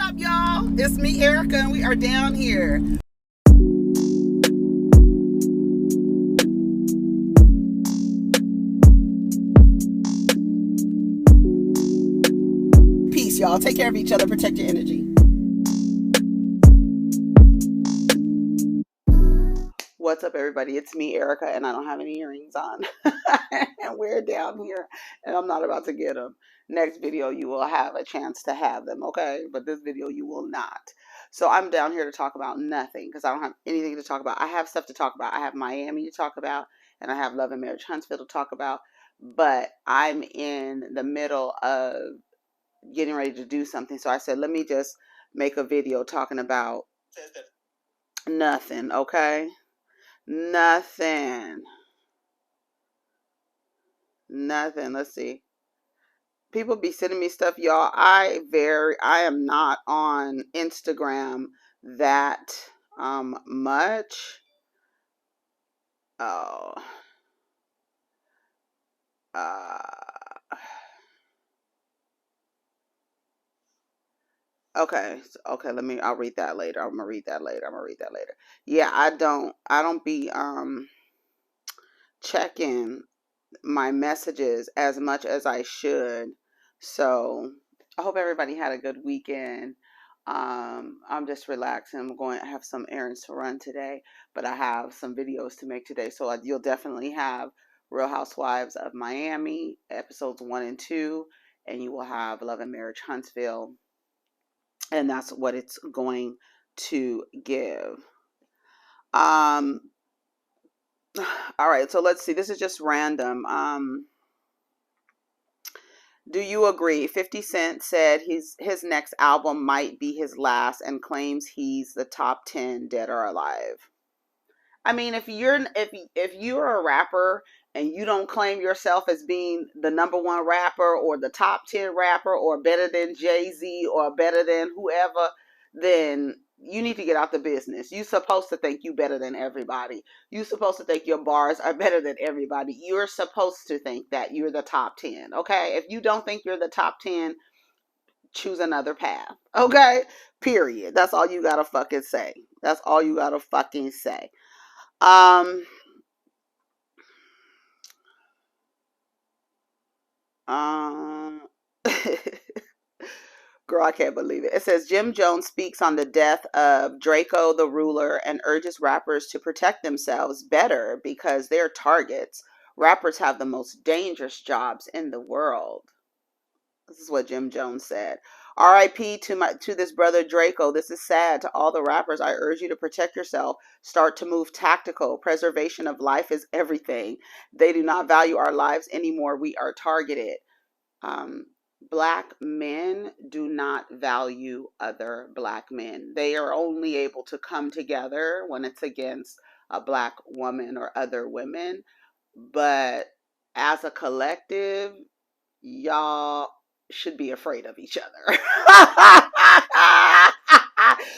up, y'all? It's me, Erica, and we are down here. Peace, y'all. Take care of each other. Protect your energy. What's up, everybody? It's me, Erica, and I don't have any earrings on. And we're down here, and I'm not about to get them. Next video, you will have a chance to have them, okay? But this video, you will not. So I'm down here to talk about nothing because I don't have anything to talk about. I have stuff to talk about. I have Miami to talk about, and I have Love and Marriage Huntsville to talk about. But I'm in the middle of getting ready to do something. So I said, let me just make a video talking about nothing, okay? Nothing. Let's see. People be sending me stuff, y'all. I am not on Instagram that much. Oh. Okay. Okay, I'll read that later. I'm gonna read that later. Yeah, I don't be checking my messages as much as I should. So I hope everybody had a good weekend. I'm just relaxing. I'm going to have some errands to run today, but I have some videos to make today. So you'll definitely have Real Housewives of Miami, episodes 1 and 2, and you will have Love and Marriage Huntsville. And that's what it's going to give. All right, so let's see. This is just random. Do you agree? 50 Cent said his next album might be his last and claims he's the top 10 dead or alive. I mean, if you're a rapper and you don't claim yourself as being the number one rapper or the top 10 rapper or better than Jay-Z or better than whoever, then you need to get out the business. You're supposed to think you better than everybody. You're supposed to think your bars are better than everybody. You're supposed to think that you're the top 10, okay? If you don't think you're the top 10, choose another path, okay? Period. That's all you gotta fucking say. That's all you gotta fucking say. Girl, I can't believe it. It says Jim Jones speaks on the death of Draco the Ruler and urges rappers to protect themselves better because they're targets. Rappers have the most dangerous jobs in the world. This is what Jim Jones said. R.I.P. to this brother Draco. This is sad. To all the rappers, I urge you to protect yourself. Start to move tactical. Preservation of life is everything. They do not value our lives anymore. We are targeted. Black men do not value other black men. They are only able to come together when it's against a black woman or other women. But as a collective, y'all should be afraid of each other.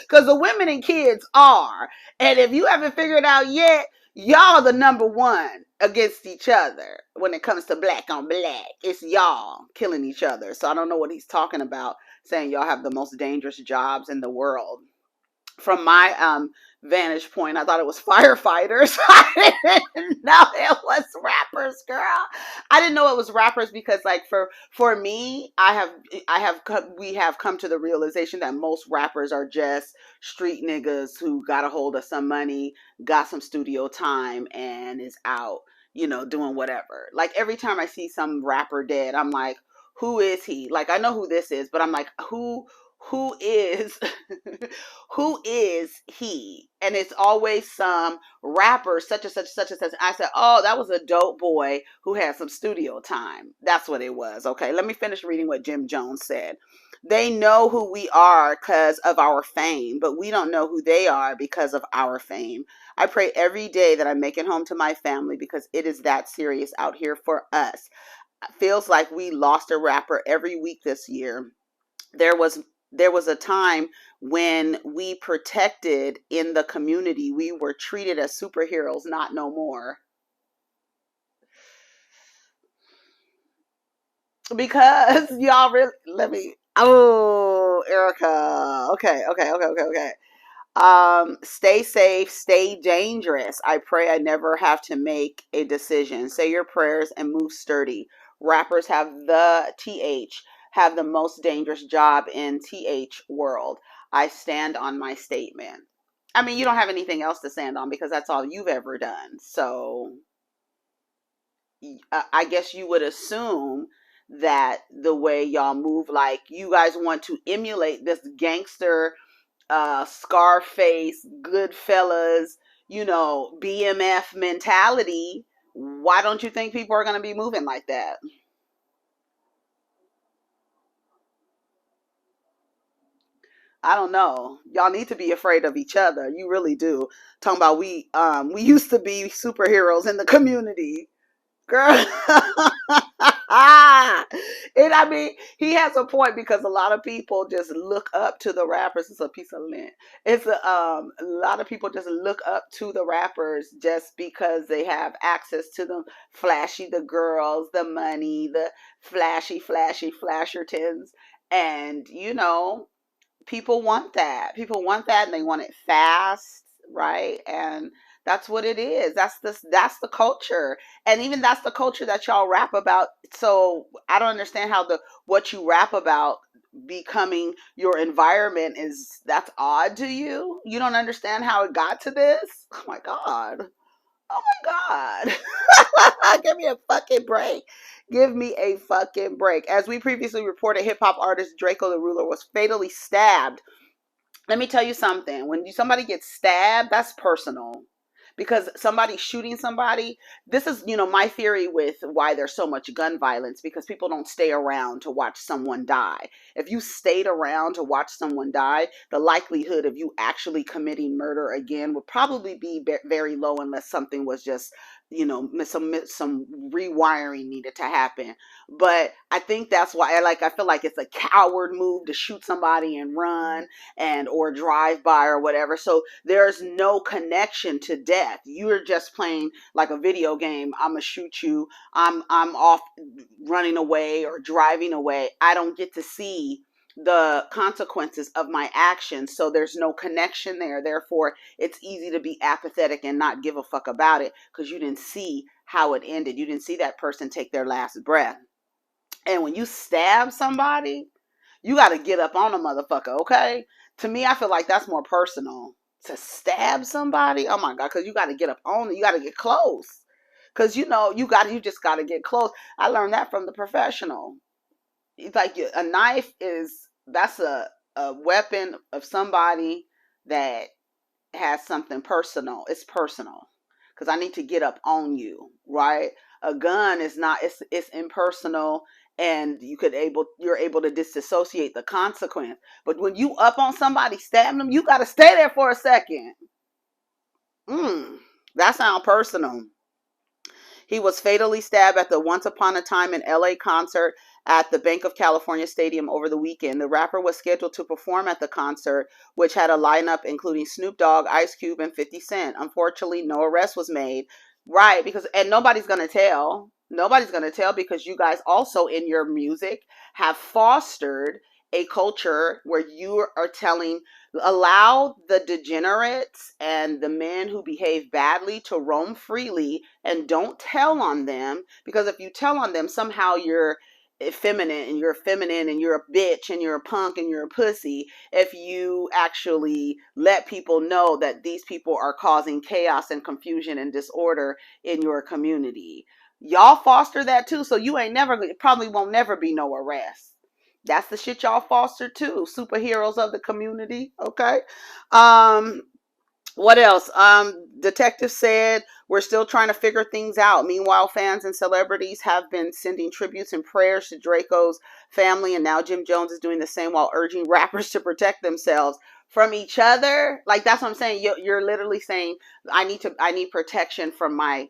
Because the women and kids are. And if you haven't figured out yet, y'all the number one against each other when it comes to black on black. It's y'all killing each other. So I don't know what he's talking about, saying y'all have the most dangerous jobs in the world. From my vantage point, I thought it was firefighters. I didn't know it was rappers, girl. I didn't know it was rappers because, like, for me, we have come to the realization that most rappers are just street niggas who got a hold of some money, got some studio time, and is out, doing whatever. Like, every time I see some rapper dead, I'm like, who is he? Like, I know who this is, but I'm like, who is who is he? And it's always some rapper such and such. I said, oh, that was a dope boy who had some studio time. That's what it was. Okay, let me finish reading what Jim Jones said. They know who we are because of our fame, but we don't know who they are because of our fame. I pray every day that I make it home to my family because it is that serious out here for us. Feels like we lost a rapper every week this year. There was a time when we protected in the community. We were treated as superheroes, not no more. Because y'all really, you, Erica. Okay. Stay safe, stay dangerous. I pray I never have to make a decision. Say your prayers and move sturdy. Rappers have the most dangerous job in TH world. I stand on my statement. I mean, you don't have anything else to stand on because that's all you've ever done. So I guess you would assume that the way y'all move, like you guys want to emulate this gangster, Scarface, Goodfellas, BMF mentality. Why don't you think people are going to be moving like that? I don't know. Y'all need to be afraid of each other. You really do. Talking about we used to be superheroes in the community. Girl. And I mean, he has a point because a lot of people just look up to the rappers. It's a piece of lint. A lot of people just look up to the rappers just because they have access to them. Flashy, the girls, the money, the flashy flashertons. And people want that. People want that and they want it fast, right? And that's what it is. That's the culture. And even that's the culture that y'all rap about. So I don't understand how the what you rap about becoming your environment is that's odd to you. You don't understand how it got to this? Oh my god. Oh my god. Give me a fucking break. Give me a fucking break. As we previously reported, hip hop artist Draco the Ruler was fatally stabbed. Let me tell you something. When somebody gets stabbed, that's personal. Because somebody shooting somebody, this is, my theory with why there's so much gun violence, because people don't stay around to watch someone die. If you stayed around to watch someone die, the likelihood of you actually committing murder again would probably be very low unless something was just, some rewiring needed to happen. But I think that's why I feel like it's a coward move to shoot somebody and run and or drive by or whatever. So there's no connection to death. You're just playing like a video game. I'm gonna shoot you. I'm off running away or driving away. I don't get to see the consequences of my actions, so there's no connection there. Therefore, it's easy to be apathetic and not give a fuck about it because you didn't see how it ended. You didn't see that person take their last breath. And when you stab somebody, you got to get up on a motherfucker, okay? To me, I feel like that's more personal. To stab somebody, oh my god, because you got to get up on it. You got to get close, because you just got to get close. I learned that from the professional. It's like a knife that's a weapon of somebody that has something personal. It's personal because I need to get up on you, right? A gun is not. It's impersonal, and you're able to disassociate the consequence. But when you up on somebody stabbing them, you got to stay there for a second. That sounds personal. He was fatally stabbed at the Once Upon a Time in LA concert at the Bank of California Stadium over the weekend. The rapper was scheduled to perform at the concert, which had a lineup including Snoop Dogg, Ice Cube, and 50 Cent. Unfortunately, no arrest was made. Right, and nobody's going to tell. Nobody's going to tell because you guys also in your music have fostered a culture where you are telling, allow the degenerates and the men who behave badly to roam freely and don't tell on them, because if you tell on them, somehow you're effeminate and you're a bitch and you're a punk and you're a pussy. If you actually let people know that these people are causing chaos and confusion and disorder in your community, y'all foster that too. So you probably won't never be no arrest. That's the shit y'all foster too. Superheroes of the community. Okay. What else? Detective said we're still trying to figure things out. Meanwhile, fans and celebrities have been sending tributes and prayers to Draco's family, and now Jim Jones is doing the same while urging rappers to protect themselves from each other. Like, that's what I'm saying. You're literally saying I need protection from my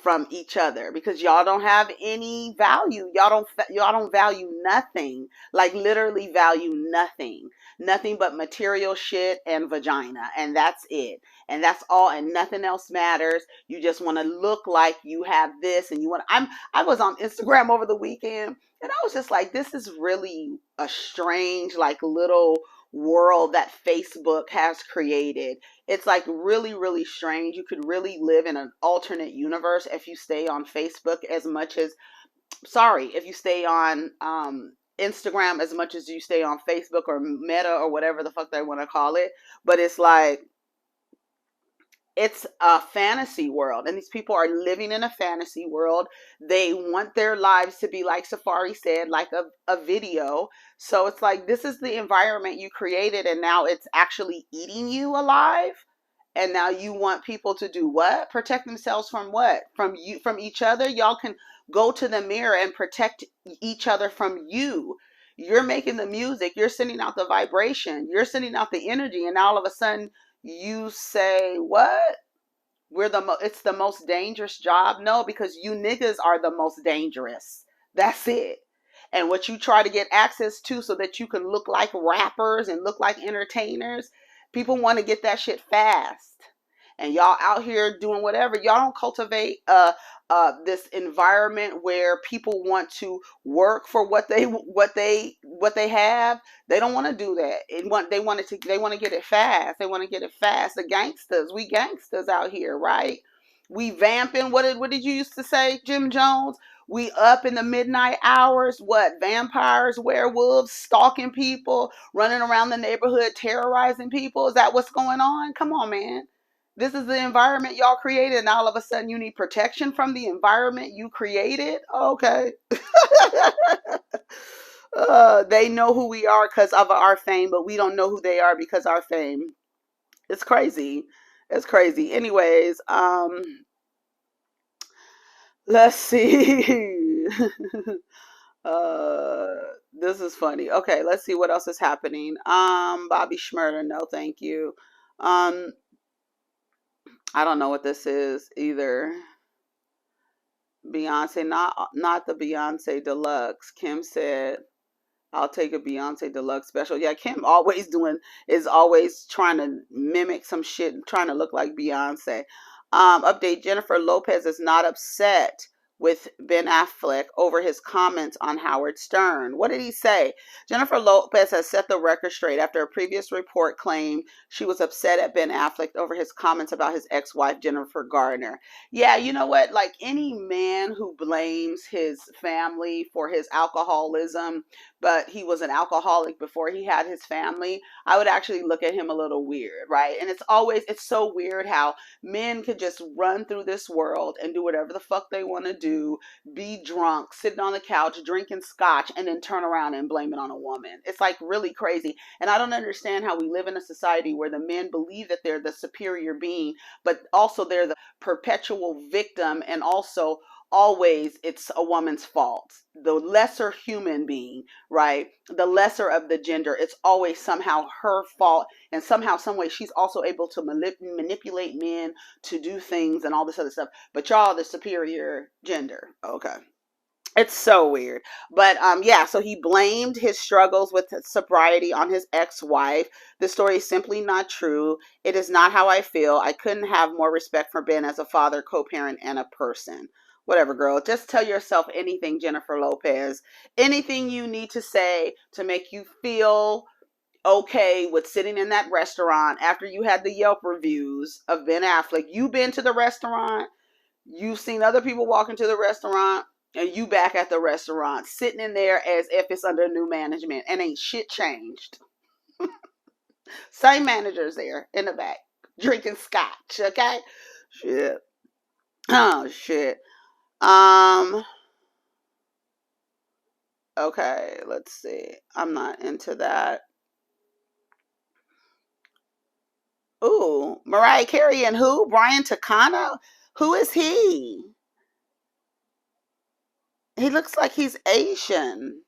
from each other because y'all don't have any value. Y'all don't value nothing. Like literally value nothing. Nothing but material shit and vagina, and that's it. And that's all, and nothing else matters. You just want to look like you have this, and you want. I was on Instagram over the weekend, and I was just like, this is really a strange, like little world that Facebook has created. It's like really, really strange. You could really live in an alternate universe if you stay on Facebook as much as, sorry, if you stay on Instagram as much as you stay on Facebook or Meta or whatever the fuck they want to call it. But it's like, it's a fantasy world, and these people are living in a fantasy world. They want their lives to be, like Safari said, like a video. So it's like, this is the environment you created, and now it's actually eating you alive. And now you want people to do what? Protect themselves from what? From you, from each other. Y'all can go to the mirror and protect each other from you. You're making the music, you're sending out the vibration, you're sending out the energy, and all of a sudden you say, what? It's the most dangerous job? No, because you niggas are the most dangerous. That's it. And what you try to get access to so that you can look like rappers and look like entertainers, people want to get that shit fast. And y'all out here doing whatever. Y'all don't cultivate this environment where people want to work for what they have. They don't want to do that. They want to get it fast. They want to get it fast. The gangsters, we gangsters out here, right? We vamping. What did you used to say, Jim Jones? We up in the midnight hours. What? Vampires, werewolves, stalking people, running around the neighborhood, terrorizing people. Is that what's going on? Come on, man. This is the environment y'all created, and all of a sudden you need protection from the environment you created? Okay. They know who we are because of our fame, but we don't know who they are because our fame. It's crazy. It's crazy. Anyways, let's see. This is funny. Okay, let's see what else is happening. Bobby Schmurder, no, thank you. I don't know what this is either. Beyonce, not the Beyonce Deluxe. Kim said, I'll take a Beyonce Deluxe special. Yeah, Kim is always trying to mimic some shit, trying to look like Beyonce. Update, Jennifer Lopez is not upset with Ben Affleck over his comments on Howard Stern. What did he say? Jennifer Lopez has set the record straight after a previous report claimed she was upset at Ben Affleck over his comments about his ex-wife, Jennifer Garner. Yeah, you know what? Like any man who blames his family for his alcoholism, but he was an alcoholic before he had his family, I would actually look at him a little weird, right? And it's so weird how men could just run through this world and do whatever the fuck they want to do, be drunk, sitting on the couch, drinking scotch, and then turn around and blame it on a woman. It's like really crazy. And I don't understand how we live in a society where the men believe that they're the superior being, but also they're the perpetual victim, and also always it's a woman's fault. The lesser human being, right? The lesser of the gender, it's always somehow her fault, and somehow, some way, she's also able to manipulate men to do things and all this other stuff. But y'all, the superior gender. Okay. It's so weird. But yeah, so he blamed his struggles with sobriety on his ex-wife. The story is simply not true. It is not how I feel. I couldn't have more respect for Ben as a father, co-parent, and a person. Whatever, girl. Just tell yourself anything, Jennifer Lopez. Anything you need to say to make you feel okay with sitting in that restaurant after you had the Yelp reviews of Ben Affleck. You've been to the restaurant. You've seen other people walk into the restaurant, and you back at the restaurant sitting in there as if it's under new management, and ain't shit changed. Same managers there in the back drinking scotch. Okay. Shit. Oh shit. Okay, let's see. I'm not into that. Ooh, Mariah Carey and who? Brian Takano? Who is he? He looks like he's Asian.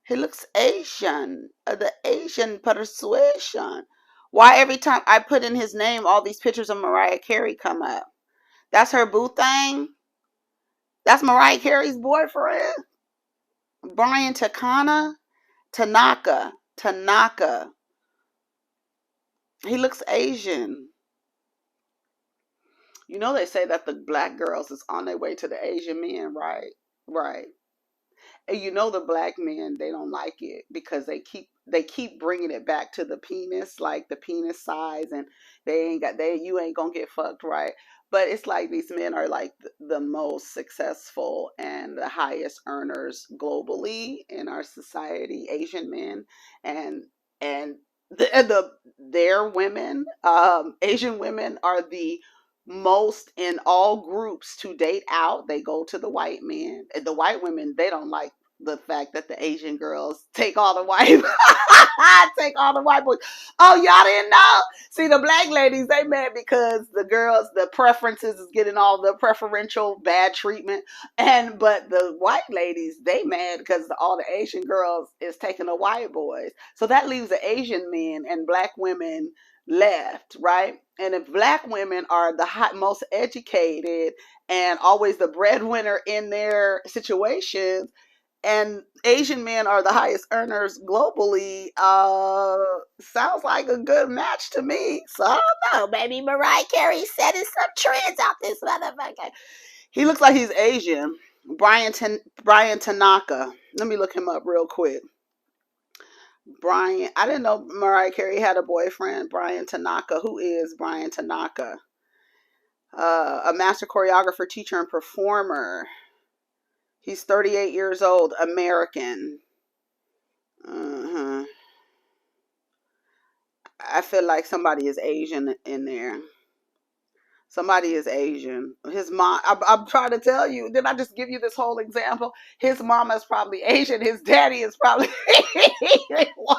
He looks Asian. The Asian persuasion. Why every time I put in his name, all these pictures of Mariah Carey come up? That's her boo thing? That's Mariah Carey's boyfriend. Brian Tanaka. Tanaka. He looks Asian. You know they say that the black girls is on their way to the Asian men, right? Right. And you know the black men, they don't like it because they keep bringing it back to the penis, like the penis size, and you ain't gonna get fucked, right? But it's like these men are like the most successful and the highest earners globally in our society, Asian men, and and their women, Asian women are the most in all groups to date out. They go to the white men. And the white women, they don't like the fact that the Asian girls take all the white take all the white boys. Oh, y'all didn't know? See, the black ladies, they mad because the girls, the preferences is getting all the preferential bad treatment. But the white ladies, they mad because all the Asian girls is taking the white boys. So that leaves the Asian men and black women left, right? And if black women are the most educated and always the breadwinner in their situations, and Asian men are the highest earners globally, sounds like a good match to me. So I don't know, maybe Mariah Carey setting some trends out this motherfucker. He looks like he's Asian. Brian Tanaka. Let me look him up real quick. Brian, I didn't know Mariah Carey had a boyfriend, Brian Tanaka. Who is Brian Tanaka? A master choreographer, teacher, and performer. He's 38 years old, American. Uh-huh. I feel like somebody is Asian in there. Somebody is Asian. His mom, I'm trying to tell you, did I just give you this whole example? His mama is probably Asian. His daddy is probably white.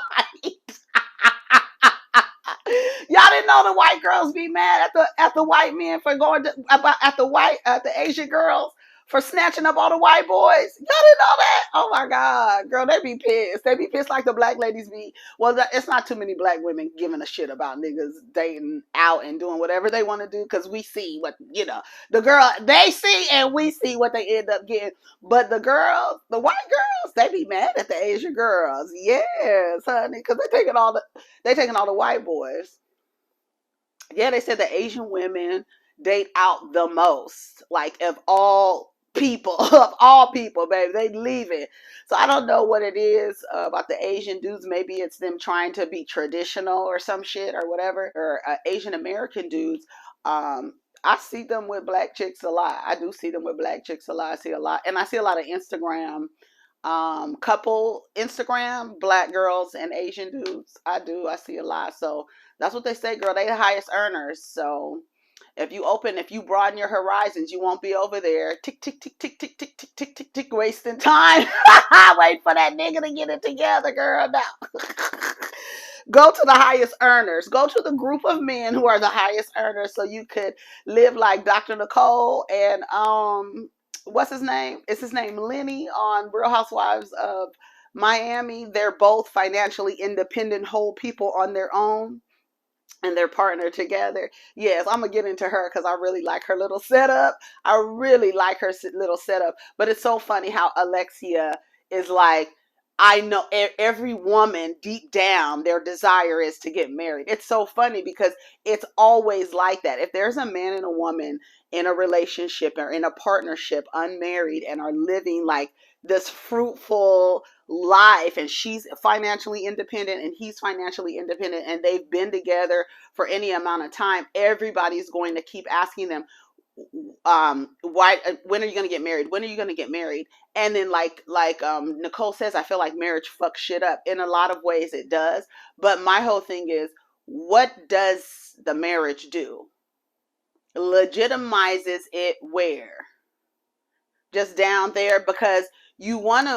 Y'all didn't know the white girls be mad at the white men for going to, about at the Asian girls for snatching up all the white boys. Y'all didn't know that? Oh my God, girl, they be pissed. They be pissed like the black ladies be. Well, it's not too many black women giving a shit about niggas dating out and doing whatever they want to do because we see what the girl they see and we see what they end up getting. But the girls, the white girls, they be mad at the Asian girls. Yes, honey, because they taking all the white boys. Yeah, they said the Asian women date out the most. Like of all people, of all people, baby, they leave it. So I don't know what it is about the Asian dudes. Maybe it's them trying to be traditional or some shit or whatever. Or Asian American dudes. I see them with black chicks a lot. I do see them with black chicks a lot. I see a lot, and I see a lot of Instagram couple Instagram black girls and Asian dudes. I see a lot. So that's what they say, girl. They the highest earners. So if you broaden your horizons, you won't be over there tick tick tick tick tick tick tick tick tick tick wasting time. Wait for that nigga to get it together, girl. Now go to the highest earners. Go to the group of men who are the highest earners so you could live like Dr. Nicole and what's his name? Is his name Lenny on Real Housewives of Miami? They're both financially independent, whole people on their own, and they're partnered together. Yes, I'm gonna get into her because I really like her little setup. I really like her little setup. But it's so funny how Alexia is like, I know every woman deep down, their desire is to get married. It's so funny because it's always like that. If there's a man and a woman in a relationship or in a partnership, unmarried, and are living like this fruitful life, and she's financially independent and he's financially independent, and they've been together for any amount of time, everybody's going to keep asking them, why, when are you going to get married, when are you going to get married? And then Nicole says, I feel like marriage fucks shit up. In a lot of ways it does, but my whole thing is, what does the marriage do? Legitimizes it where? Just down there because you want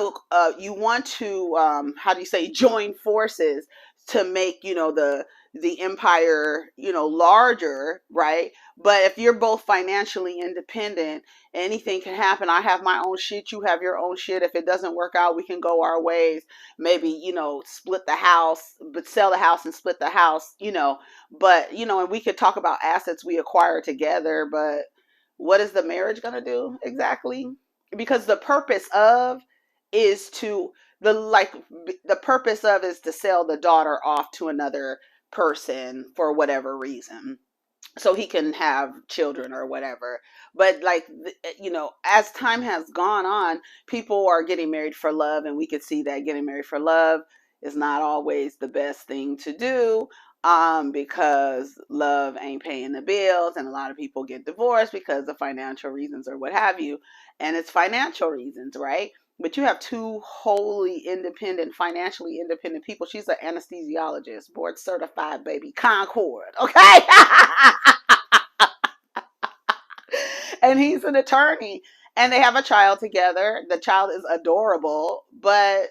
to how do you say, join forces to make the empire larger, right? But if you're both financially independent, anything can happen. I have my own shit, you have your own shit. If it doesn't work out, we can go our ways. Maybe split the house, but sell the house and split the house. But and we could talk about assets we acquire together. But what is the marriage gonna do exactly? because the purpose of is to the purpose of is to sell the daughter off to another person for whatever reason, so he can have children or whatever. But like, as time has gone on, people are getting married for love, and we could see that getting married for love is not always the best thing to do, because love ain't paying the bills, and a lot of people get divorced because of financial reasons or what have you. And it's financial reasons, right? But you have two wholly independent, financially independent people. She's an anesthesiologist, board certified, baby, Concord, okay? And he's an attorney, and they have a child together. The child is adorable, but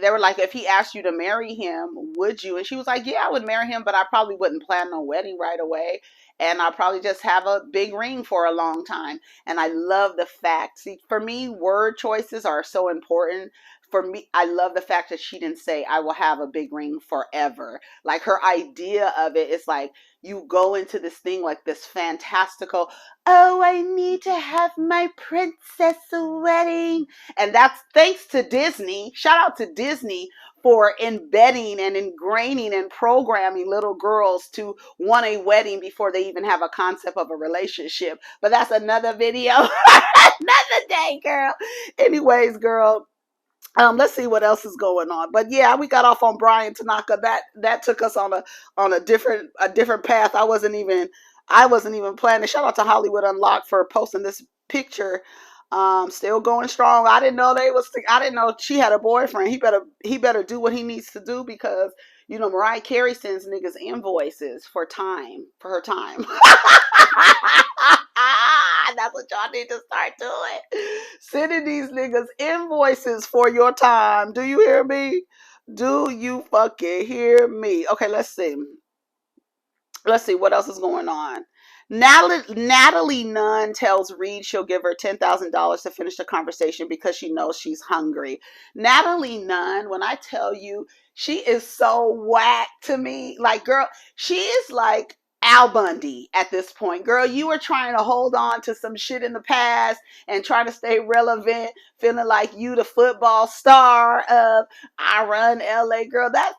they were like, if he asked you to marry him, would you? And she was like, yeah, I would marry him, but I probably wouldn't plan a wedding right away. And I'll probably just have a big ring for a long time. And I love the fact, see, for me, word choices are so important. For me, I love the fact that she didn't say, I will have a big ring forever. Like, her idea of it is like, you go into this thing like this fantastical, oh, I need to have my princess wedding. And that's thanks to Disney. Shout out to Disney for embedding and ingraining and programming little girls to want a wedding before they even have a concept of a relationship. But that's another video. Another day, girl. Anyways, girl, let's see what else is going on. But yeah, we got off on Brian Tanaka. That took us on a different path. I wasn't even planning. Shout out to Hollywood Unlocked for posting this picture. Still going strong. I didn't know she had a boyfriend. He better do what he needs to do, because Mariah Carey sends niggas invoices for her time. That's what y'all need to start doing. Sending these niggas invoices for your time. Do you hear me? Do you fucking hear me? Okay, let's see. Let's see what else is going on. Natalie Nunn tells Reed she'll give her $10,000 to finish the conversation because she knows she's hungry. Natalie Nunn, when I tell you, she is so whack to me. Like, girl, she is like Al Bundy at this point. Girl, you were trying to hold on to some shit in the past and trying to stay relevant, feeling like you the football star of I Run LA. Girl, that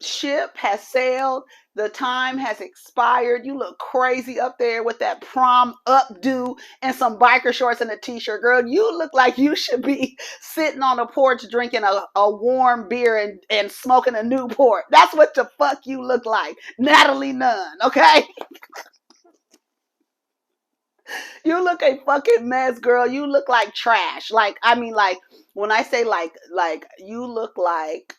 ship has sailed. The time has expired. You look crazy up there with that prom updo and some biker shorts and a t-shirt. Girl, you look like you should be sitting on a porch drinking a warm beer and smoking a Newport. That's what the fuck you look like. Natalie Nunn, okay? You look a fucking mess, girl. You look like trash. Like, I mean, like, when I say like you look like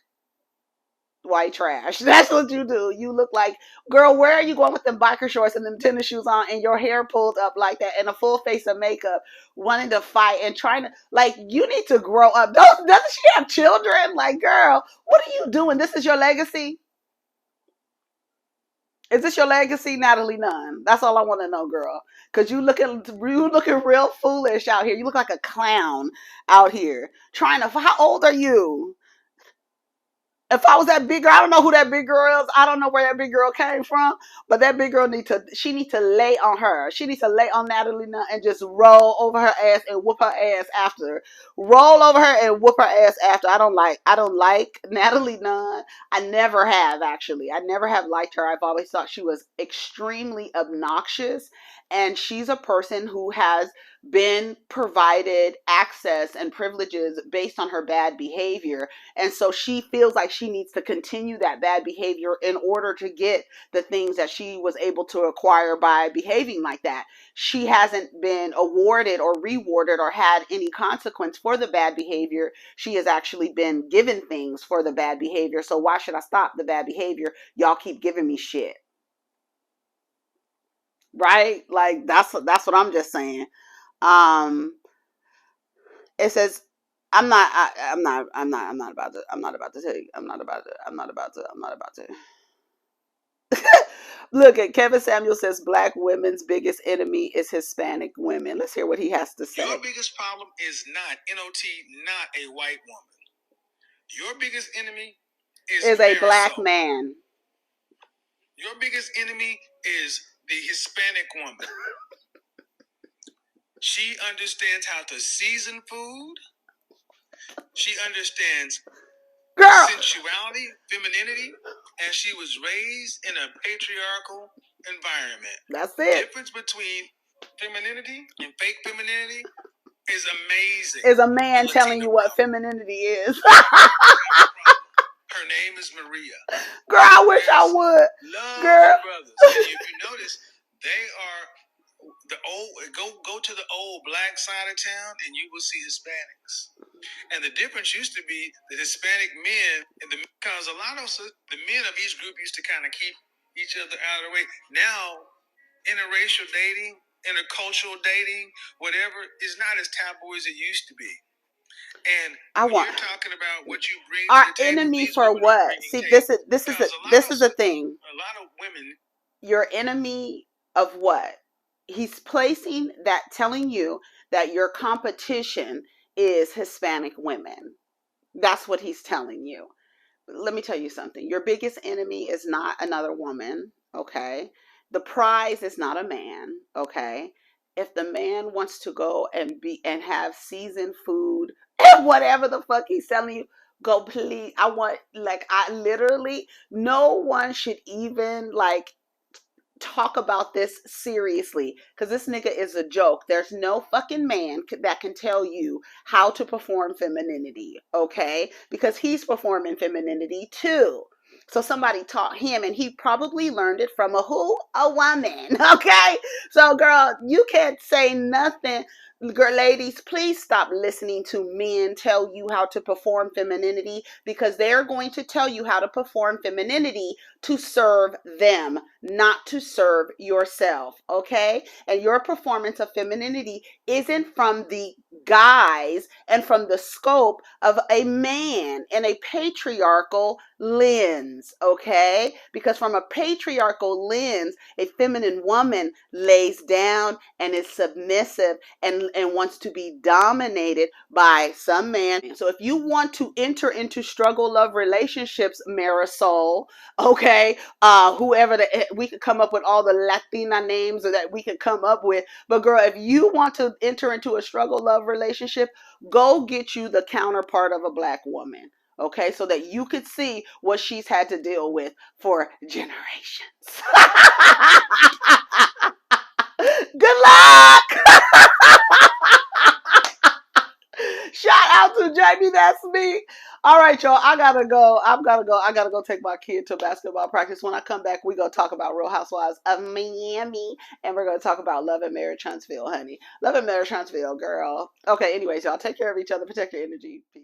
white trash. That's what you do. You look like, girl, where are you going with them biker shorts and them tennis shoes on and your hair pulled up like that and a full face of makeup, wanting to fight and trying to, like, you need to grow up. Doesn't she have children? Like, girl, what are you doing? This is your legacy? Is this your legacy, Natalie Nunn? That's all I want to know, girl. Because you looking real foolish out here. You look like a clown out here. How old are you? If I was that big girl, I don't know who that big girl is. I don't know where that big girl came from, but that big girl needs to lay on her. She needs to lay on Natalie Nunn and just roll over her ass and whoop her ass after. Roll over her and whoop her ass after. I don't like Natalie Nunn. I never have, actually. I never have liked her. I've always thought she was extremely obnoxious, and she's a person who has been provided access and privileges based on her bad behavior. And so she feels like she needs to continue that bad behavior in order to get the things that she was able to acquire by behaving like that. She hasn't been awarded or rewarded or had any consequence for the bad behavior. She has actually been given things for the bad behavior. So why should I stop the bad behavior? Y'all keep giving me shit. Right? Like, that's what I'm just saying. Um, it says, I'm not about to tell you. I'm not about to. Look at Kevin Samuel says black women's biggest enemy is Hispanic women. Let's hear what he has to say. Your biggest problem is not NOT, not a white woman. Your biggest enemy is a black man. Your biggest enemy is the Hispanic woman. She understands how to season food. She understands sensuality, femininity, and she was raised in a patriarchal environment. That's The it. difference between femininity and fake femininity is amazing. Is a man telling you what femininity is. Her name is Maria. Girl, I wish I would. Love Girl. brothers. And if you notice, they are the old. Go to the old black side of town, and you will see Hispanics. And the difference used to be the Hispanic men, because a lot of the men of each group used to kind of keep each other out of the way. Now, interracial dating, intercultural dating, whatever, is not as taboo as it used to be. And you're talking about what you bring our to the table, enemy for what? See, this is the thing. A lot of women. Your enemy of what? He's placing that, telling you that your competition is Hispanic women. That's what he's telling you. Let me tell you something. Your biggest enemy is not another woman, okay? The prize is not a man, okay? If the man wants to go and have seasoned food and whatever the fuck he's selling you, go please. I literally, no one should even talk about this seriously, because this nigga is a joke. There's no fucking man that can tell you how to perform femininity, okay? Because he's performing femininity too. So somebody taught him, and he probably learned it from a woman, okay? So girl, you can't say nothing. Girl, ladies, please stop listening to men tell you how to perform femininity, because they're going to tell you how to perform femininity to serve them, not to serve yourself, okay? And your performance of femininity isn't from the guise and from the scope of a man in a patriarchal lens, okay? Because from a patriarchal lens, a feminine woman lays down and is submissive and wants to be dominated by some man. So if you want to enter into struggle love relationships, Marisol, okay, whoever we could come up with all the Latina names that we could come up with, but girl, if you want to enter into a struggle love relationship, go get you the counterpart of a black woman, okay, so that you could see what she's had to deal with for generations. Good luck. Shout out to Jamie, that's me. All right, y'all, I gotta go. I gotta go take my kid to basketball practice. When I come back, we're gonna talk about Real Housewives of Miami, and we're gonna talk about Love and Marriage Huntsville, honey. Love and Marriage Huntsville, girl. Okay, anyways, y'all, take care of each other, protect your energy. Peace.